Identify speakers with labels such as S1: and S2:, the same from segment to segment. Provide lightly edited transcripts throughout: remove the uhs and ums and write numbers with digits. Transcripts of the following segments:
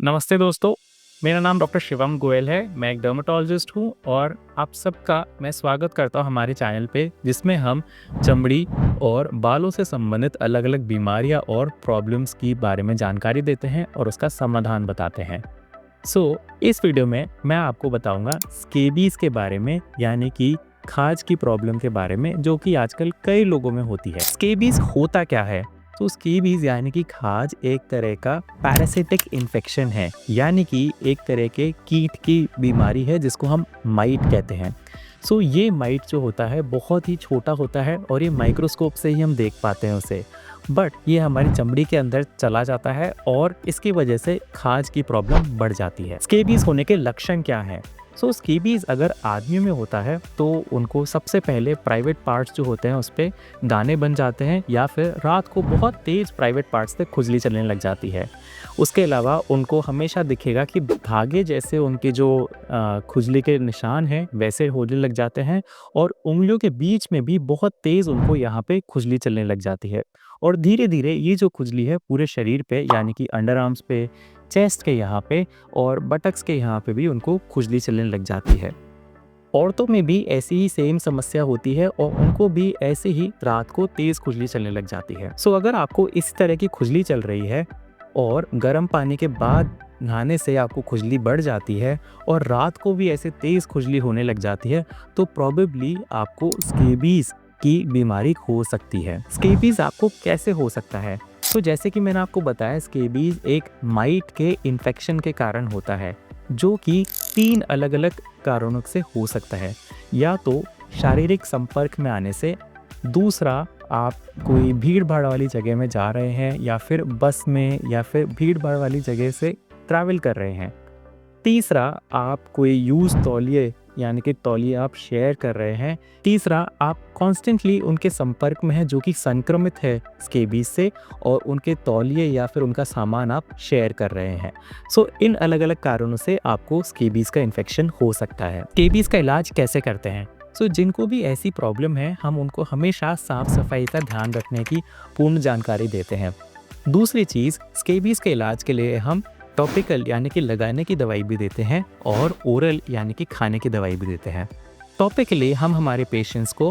S1: नमस्ते दोस्तों, मेरा नाम डॉक्टर शिवम गोयल है। मैं एक डर्मेटोलॉजिस्ट हूँ और आप सबका मैं स्वागत करता हूँ हमारे चैनल पे, जिसमें हम चमड़ी और बालों से संबंधित अलग-अलग बीमारियाँ और प्रॉब्लम्स की बारे में जानकारी देते हैं और उसका समाधान बताते हैं। इस वीडियो में मैं आपको बताऊंगा स्केबीज़ के बारे में, यानी कि खाज की प्रॉब्लम के बारे में, जो कि आजकल कई लोगों में होती है। स्केबीज़ होता क्या है? तो स्केबीज़ यानी कि खाज एक तरह का पैरासिटिक इन्फेक्शन है, यानी कि एक तरह के कीट की बीमारी है जिसको हम माइट कहते हैं। ये माइट जो होता है बहुत ही छोटा होता है और ये माइक्रोस्कोप से ही हम देख पाते हैं उसे, बट ये हमारी चमड़ी के अंदर चला जाता है और इसकी वजह से खाज की प्रॉब्लम बढ़ जाती है। स्केबीज़ होने के लक्षण क्या हैं? स्केबीज़ अगर आदमियों में होता है तो उनको सबसे पहले प्राइवेट पार्ट्स जो होते हैं उस पे दाने बन जाते हैं, या फिर रात को बहुत तेज़ प्राइवेट पार्ट्स से खुजली चलने लग जाती है। उसके अलावा उनको हमेशा दिखेगा कि धागे जैसे उनके जो खुजली के निशान हैं वैसे होने लग जाते हैं, और उंगलियों के बीच में भी बहुत तेज़ उनको यहाँ पे खुजली चलने लग जाती है। और धीरे-धीरे ये जो खुजली है पूरे शरीर पे, यानी कि अंडर आर्म्स पे, चेस्ट के यहाँ पे और बटक्स के यहाँ पे भी उनको खुजली चलने लग जाती है। औरतों में भी ऐसी ही सेम समस्या होती है और उनको भी ऐसे ही रात को तेज़ खुजली चलने लग जाती है। अगर आपको इस तरह की खुजली चल रही है और गर्म पानी के बाद नहाने से आपको खुजली बढ़ जाती है और रात को भी ऐसे तेज़ खुजली होने लग जाती है, तो प्रोबेबली आपको स्केबीज़ की बीमारी हो सकती है। स्केबीज़ आपको कैसे हो सकता है? जैसे कि मैंने आपको बताया, स्केबीज़ एक माइट के इन्फेक्शन के कारण होता है, जो कि 3 अलग-अलग कारणों से हो सकता है। या तो शारीरिक संपर्क में आने से, दूसरा आप कोई भीड़-भाड़ वाली जगह में जा रहे हैं या फिर बस में या फिर भीड़-भाड़ वाली जगह से ट्रैवल कर रहे हैं, तीसरा आप कोई यूज़ तौलिए यानी कि तौलिए आप शेयर कर रहे हैं, तीसरा आप कॉन्स्टेंटली उनके संपर्क में हैं जो कि संक्रमित है स्केबीज़ से, और उनके तौलिए या फिर उनका सामान आप शेयर कर रहे हैं। इन अलग-अलग कारणों से आपको स्केबीज़ का इन्फेक्शन हो सकता है। स्केबीज़ का इलाज कैसे करते हैं? जिनको भी ऐसी प्रॉब्लम है, हम उनको हमेशा साफ-सफाई का ध्यान रखने की पूर्ण जानकारी देते हैं। दूसरी चीज़, स्केबीज़ के इलाज के लिए हम टॉपिकल यानी कि लगाने की दवाई भी देते हैं और ओरल यानी कि खाने की दवाई भी देते हैं। टॉपिकली हम हमारे पेशेंट्स को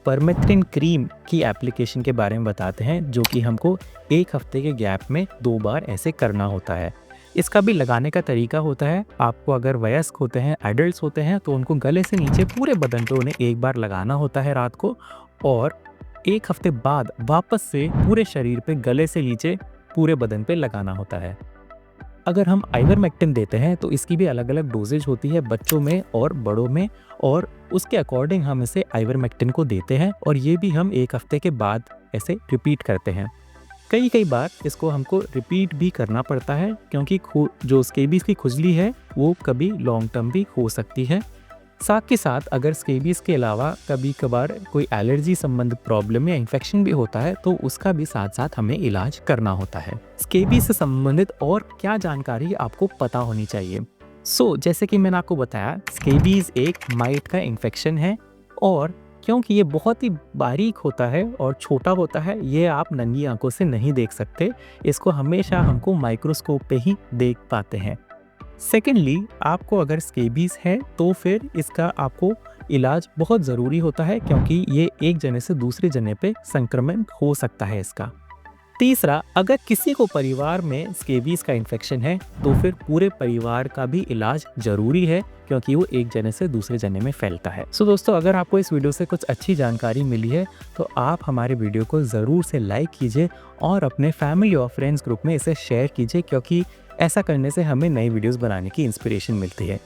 S1: परमेथ्रिन क्रीम की एप्लीकेशन के बारे में बताते हैं, जो कि हमको 1 हफ्ते के गैप में 2 बार ऐसे करना होता है। इसका भी लगाने का तरीका होता है, आपको अगर वयस्क होते हैं, एडल्ट्स होते हैं, तो उनको गले से नीचे पूरे बदन पे उन्हें 1 बार लगाना होता है रात को, और 1 हफ्ते बाद वापस से पूरे शरीर पे गले से नीचे पूरे बदन पे लगाना होता है। अगर हम आइवरमेक्टिन देते हैं तो इसकी भी अलग-अलग डोजेज होती है बच्चों में और बड़ों में, और उसके अकॉर्डिंग हम इसे आइवरमेक्टिन को देते हैं, और ये भी हम 1 हफ्ते के बाद ऐसे रिपीट करते हैं। कई बार इसको हमको रिपीट भी करना पड़ता है, क्योंकि जो स्केबीज़ की खुजली है वो कभी लॉन्ग टर्म भी हो सकती है। साथ के साथ अगर स्केबीज़ के अलावा कभी कभार कोई एलर्जी संबंधित प्रॉब्लम या इन्फेक्शन भी होता है, तो उसका भी साथ साथ हमें इलाज करना होता है। स्केबीज़ से संबंधित और क्या जानकारी आपको पता होनी चाहिए? जैसे कि मैंने आपको बताया, स्केबीज़ एक माइट का इन्फेक्शन है, और क्योंकि ये बहुत ही बारीक होता है और छोटा होता है, ये आप नंगी आंखों से नहीं देख सकते। इसको हमेशा हमको माइक्रोस्कोप पे ही देख पाते हैं। सेकेंडली, आपको अगर स्केबीज़ है तो फिर इसका आपको इलाज बहुत ज़रूरी होता है, क्योंकि ये एक जने से दूसरे जने पे संक्रमण हो सकता है इसका। तीसरा, अगर किसी को परिवार में स्केबीज़ का इन्फेक्शन है तो फिर पूरे परिवार का भी इलाज ज़रूरी है, क्योंकि वो एक जने से दूसरे जने में फैलता है। दोस्तों, अगर आपको इस वीडियो से कुछ अच्छी जानकारी मिली है तो आप हमारे वीडियो को ज़रूर से लाइक कीजिए और अपने फैमिली और फ्रेंड्स ग्रुप में इसे शेयर कीजिए, क्योंकि ऐसा करने से हमें नई वीडियोस बनाने की इंस्पिरेशन मिलती है।